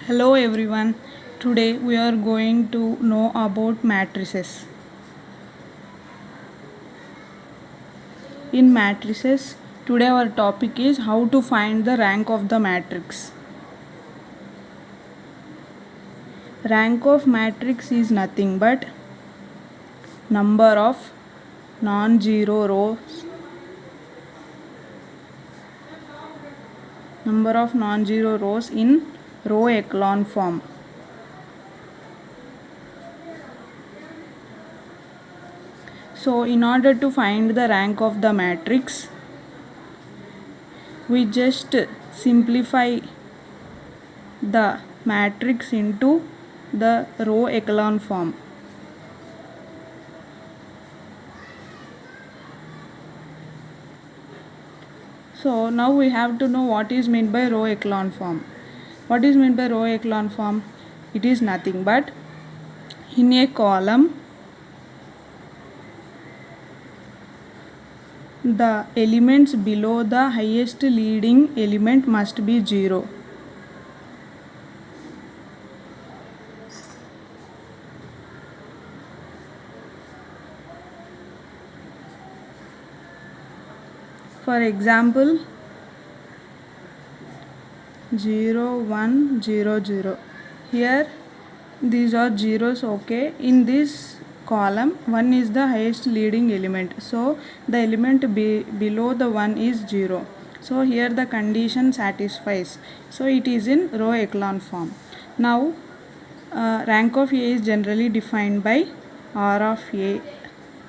Hello everyone. Today we are going to know about matrices. In matrices, today our topic is how to find the rank of the matrix. Rank of matrix is nothing but number of non-zero rows in row echelon form. So in order to find the rank of the matrix, we just simplify the matrix into the row echelon form. So now we have to know what is meant by row echelon form. What is meant by row echelon form? It is nothing but in a column the elements below the highest leading element must be 0. For example, 0, 1, 0, 0. Here these are zeros, okay. In this column 1 is the highest leading element, so the element below the 1 is 0. So here the condition satisfies, so it is in row echelon form. Now rank of A is generally defined by R of A,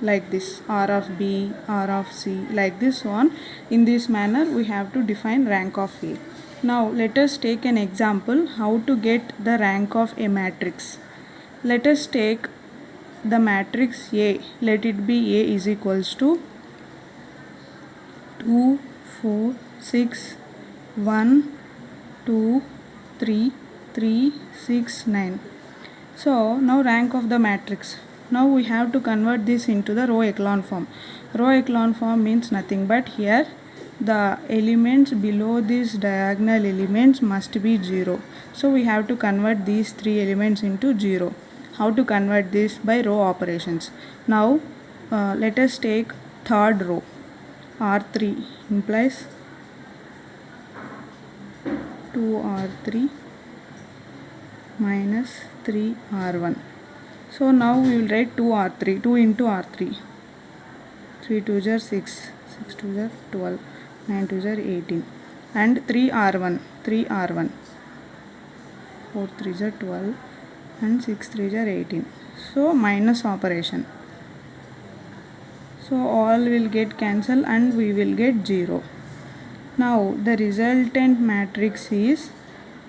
like this, R of B, R of C, like this on. In this manner we have to define rank of A. Now let us take an example how to get the rank of a matrix. Let us take the matrix A. Let it be A is equals to 2, 4, 6, 1, 2, 3, 3, 6, 9. So now rank of the matrix. Now we have to convert this into the row echelon form. Row echelon form means nothing but here the elements below these diagonal elements must be 0. So we have to convert these 3 elements into 0. How to convert this? By row operations. Now let us take third row. R3 implies 2R3 minus 3R1. So now we will write 2R3, 2 into R3. 3 2s are 6, 6 2s are 12, 9 2s are 18. And 3R1, 3R1. 4 3s are 12 and 6 3s are 18. So minus operation. So all will get cancelled and we will get 0. Now the resultant matrix is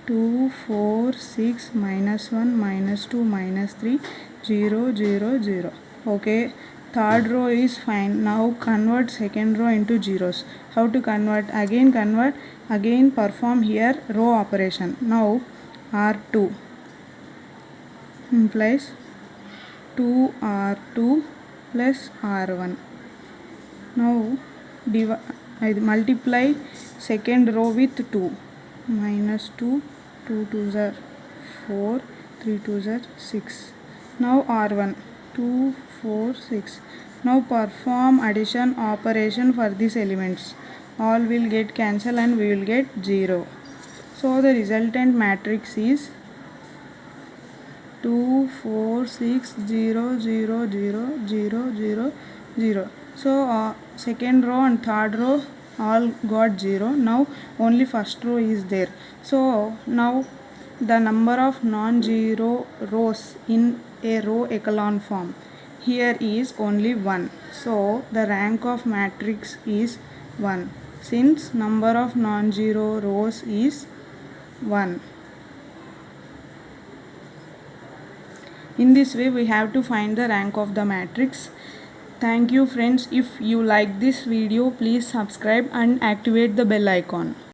2, 4, 6, minus 1, minus 2, minus 3, 0, 0, 0. Okay, third row is fine. Now convert second row into zeros. How to convert? Again perform here row operation. Now R2 implies 2R2 plus R1. Now multiply second row with 2. Minus 2, 2 2s are 4, 3 2s are 6. Now R1, 2, 4, 6. Now perform addition operation for these elements. All will get cancelled and we will get 0. So the resultant matrix is 2, 4, 6, 0, 0, 0, 0, 0, 0. So second row and third row all got 0. Now only first row is there. So now the number of non-zero rows in a row echelon form here is only 1. So the rank of matrix is 1 since number of non-zero rows is 1. In this way we have to find the rank of the matrix. Thank you friends. If you like this video, please subscribe and activate the bell icon.